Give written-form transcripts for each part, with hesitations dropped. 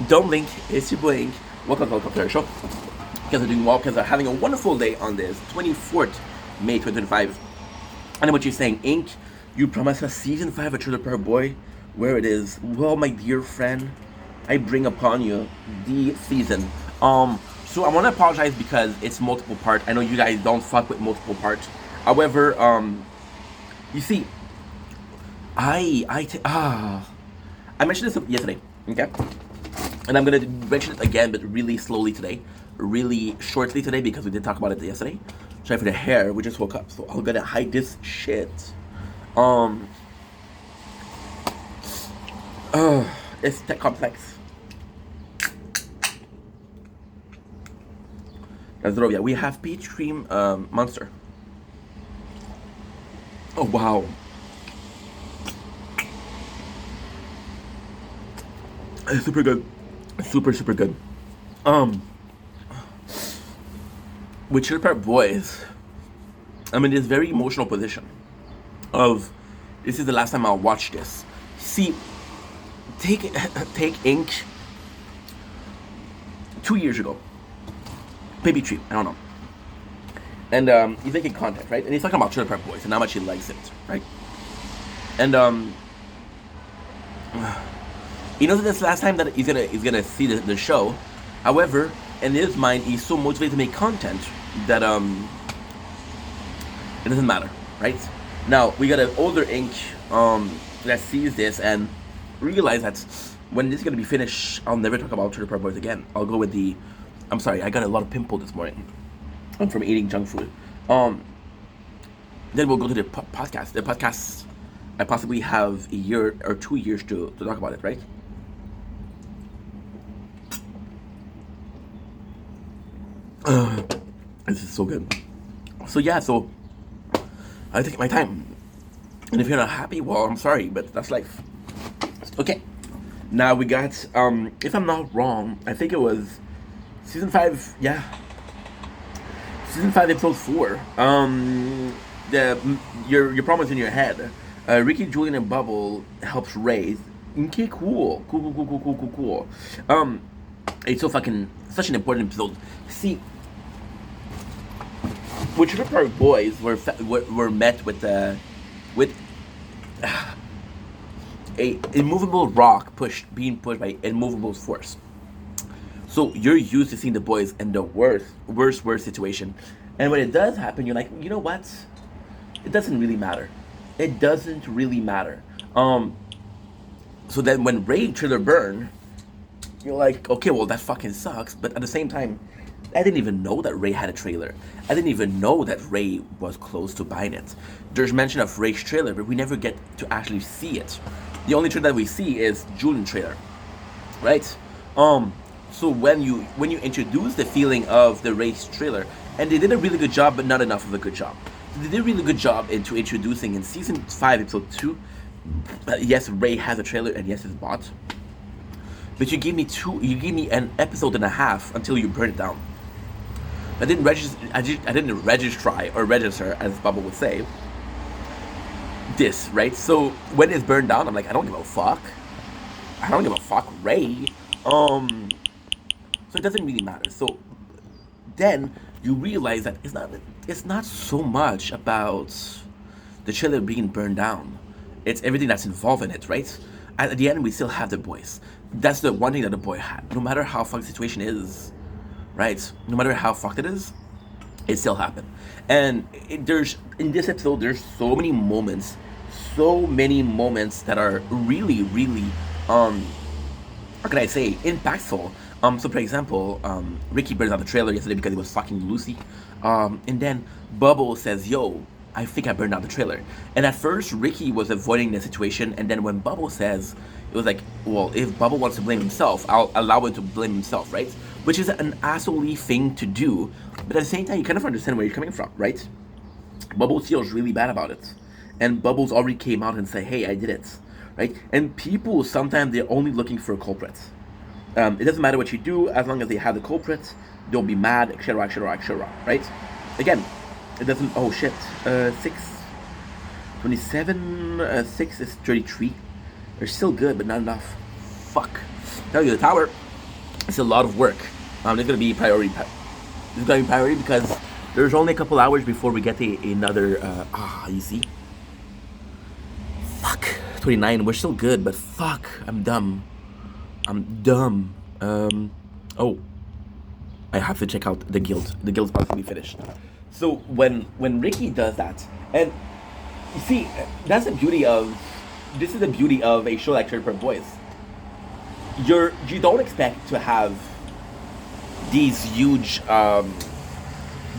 Don't blink, it's your boy Ink. Welcome to our show. You guys are doing well, because are having a wonderful day on this 24th May 2025. I know what you're saying, Ink. You promised us season 5 of Trailer Park Boy. Where it is? Well, my dear friend, I bring upon you the season. So I want to apologize because it's multiple part. I know you guys don't fuck with multiple parts. However, you see, I mentioned this yesterday, okay? And I'm gonna mention it again, but really slowly today, really shortly today, because we did talk about it yesterday. Sorry for the hair. We just woke up, so I'm gonna hide this shit. Um, it's tech complex. Zdrowia. We have peach cream monster. Oh wow. It's super good. Super good. Um, with Trailer Park Boys, I'm in this very emotional position of this is the last time I'll watch this. See, take Ink 2 years ago, maybe 3, I don't know. And he's making content, right? And he's talking about Trailer Park Boys and how much he likes it, right? And he knows that this last time that he's gonna see the show. However, in his mind, he's so motivated to make content that it doesn't matter, right? Now we got an older Ink that sees this and realize that when this is gonna be finished, I'll never talk about Trailer Park Boys again. I'll go with the. I'm sorry, I got a lot of pimple this morning. I'm from eating junk food. Then we'll go to the podcast. The podcast, I possibly have a year or 2 years to talk about it, right? This is so good. So yeah, so I take my time. And if you're not happy, well, I'm sorry, but that's life. Okay. Now we got, if I'm not wrong, I think it was season 5, yeah. Season 5, episode 4. Your promise in your head. Ricky, Julian, and Bubble helps Ray. Okay, cool. It's so fucking, such an important episode. See, with Trailer Park Boys were met with a immovable rock being pushed by immovable force. So you're used to seeing the boys in the worst situation, and when it does happen, you're like, you know what? It doesn't really matter. It doesn't really matter. So then when Ray Trailer burn, you're like, okay, well that fucking sucks. But at the same time, I didn't even know that Ray had a trailer. I didn't even know that Ray was close to buying it. There's mention of Ray's trailer, but we never get to actually see it. The only trailer that we see is Julian's trailer, right? So when you introduce the feeling of the Ray's trailer, and they did a really good job, but not enough of a good job. So they did a really good job into introducing in season 5, episode 2. Yes, Ray has a trailer, and yes, it's bought. But you gave me an episode and a half until you burn it down. I didn't register, as Bubba would say, this, right? So when it's burned down, I'm like, I don't give a fuck. I don't give a fuck, Ray. So it doesn't really matter. So then you realize that it's not so much about the trailer being burned down. It's everything that's involved in it, right? At the end, we still have the boys. That's the one thing that the boy had. No matter how fucked the situation is, right? No matter how fucked it is, it still happened. And there's in this episode, there's so many moments that are really, really, how can I say, impactful. So for example, Ricky burns out the trailer yesterday because he was fucking Lucy. And then Bubble says, yo, I think I burned out the trailer. And at first, Ricky was avoiding the situation. And then when Bubble says, it was like, well, if Bubble wants to blame himself, I'll allow him to blame himself, right? Which is an asshole-y thing to do. But at the same time, you kind of understand where you're coming from, right? Bubble feels really bad about it. And Bubbles already came out and said, hey, I did it, right? And people, sometimes they're only looking for a culprit. It doesn't matter what you do, as long as they have the culprit, they'll be mad, etc., right? Again, it doesn't, oh shit, 27, 6 is 33. They're still good, but not enough. Fuck. Tell you, the tower. It's a lot of work. It's gonna be priority. It's gonna be priority because there's only a couple hours before we get another. You see, fuck. 29. We're still good, but fuck. I'm dumb. I'm dumb. Oh, I have to check out the guild. The guild's about to be finished. So when Ricky does that, and you see, that's the beauty of. This is the beauty of a show like 30 Boys. You don't expect to have these huge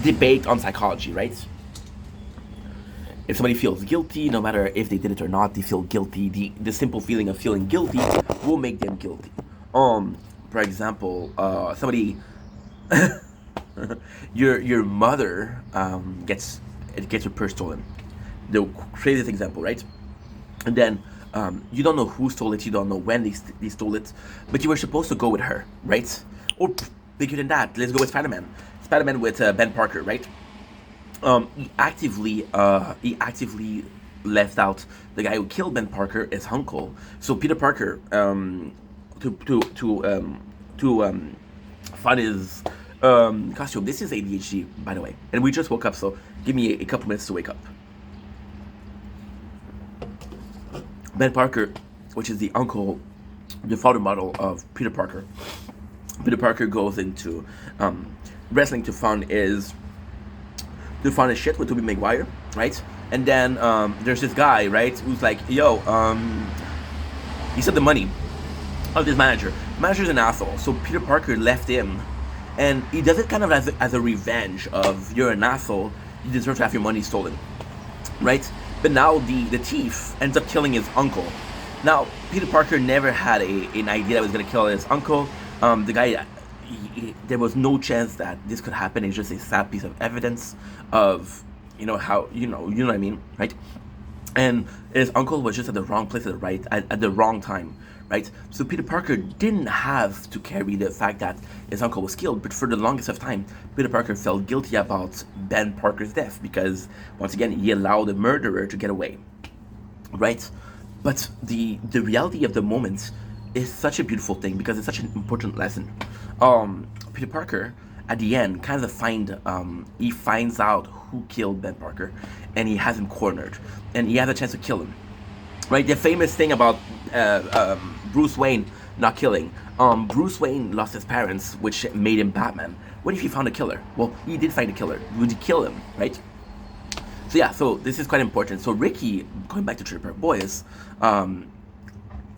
debate on psychology, right? If somebody feels guilty, no matter if they did it or not, they feel guilty. The simple feeling of feeling guilty will make them guilty. For example, somebody, your mother gets your purse stolen. The craziest example, right? And then you don't know who stole it, you don't know when they stole it, but you were supposed to go with her, right? Or bigger than that, let's go with Spider-Man. Spider-Man with Ben Parker, right? He actively left out the guy who killed Ben Parker, his uncle. So Peter Parker, to find his costume. This is ADHD, by the way, and we just woke up, so give me a couple minutes to wake up. Ben Parker, which is the uncle, the father model of Peter Parker. Peter Parker goes into wrestling to fund his shit with Tobey Maguire, right? And then there's this guy, right, who's like, yo, he said the money of this manager. The manager's an asshole, so Peter Parker left him, and he does it kind of as a revenge of, you're an asshole, you deserve to have your money stolen, right? But now the thief ends up killing his uncle. Now, Peter Parker never had an idea that was going to kill his uncle. The guy, there was no chance that this could happen. It's just a sad piece of evidence of, how, you know what I mean, right? And his uncle was just at the wrong place at the wrong time, right? So Peter Parker didn't have to carry the fact that his uncle was killed, but for the longest of time, Peter Parker felt guilty about Ben Parker's death because, once again, he allowed the murderer to get away, right? But the reality of the moment is such a beautiful thing because it's such an important lesson. Peter Parker, at the end, kind of he finds out who killed Ben Parker, and he has him cornered, and he has a chance to kill him. Right, the famous thing about Bruce Wayne not killing. Bruce Wayne lost his parents, which made him Batman. What if he found a killer? Well, he did find a killer. Would he kill him, right? So yeah, so this is quite important. So Ricky, going back to Tripper Boys,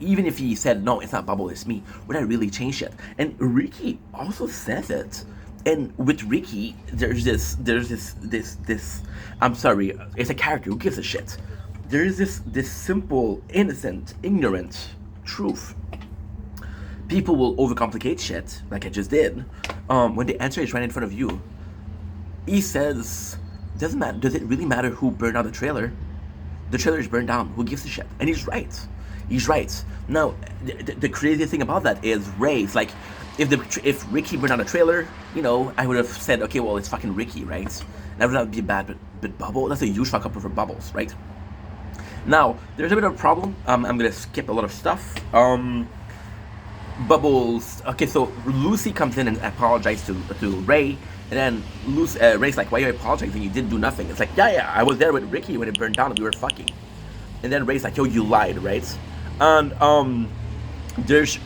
even if he said, no, it's not Bubble, it's me, would I really change it? And Ricky also says it. And with Ricky, there's this, I'm sorry, it's a character, who gives a shit? There is this simple, innocent, ignorant truth. People will overcomplicate shit, like I just did, when the answer is right in front of you. He says, doesn't matter, does it really matter who burned down the trailer? The trailer is burned down, who gives a shit? And he's right. He's right. Now, the craziest thing about that is Ray's, like, if Ricky burned down a trailer, I would have said, okay, well, it's fucking Ricky, right? That would not be bad, but Bubble, that's a huge fuck up for Bubbles, right? Now, there's a bit of a problem. I'm gonna skip a lot of stuff. Bubbles. Okay, so Lucy comes in and apologizes to Ray, and then Ray's like, "Why are you apologizing? You didn't do nothing." It's like, yeah, I was there with Ricky when it burned down and we were fucking. And then Ray's like, "Yo, you lied, right?" And there's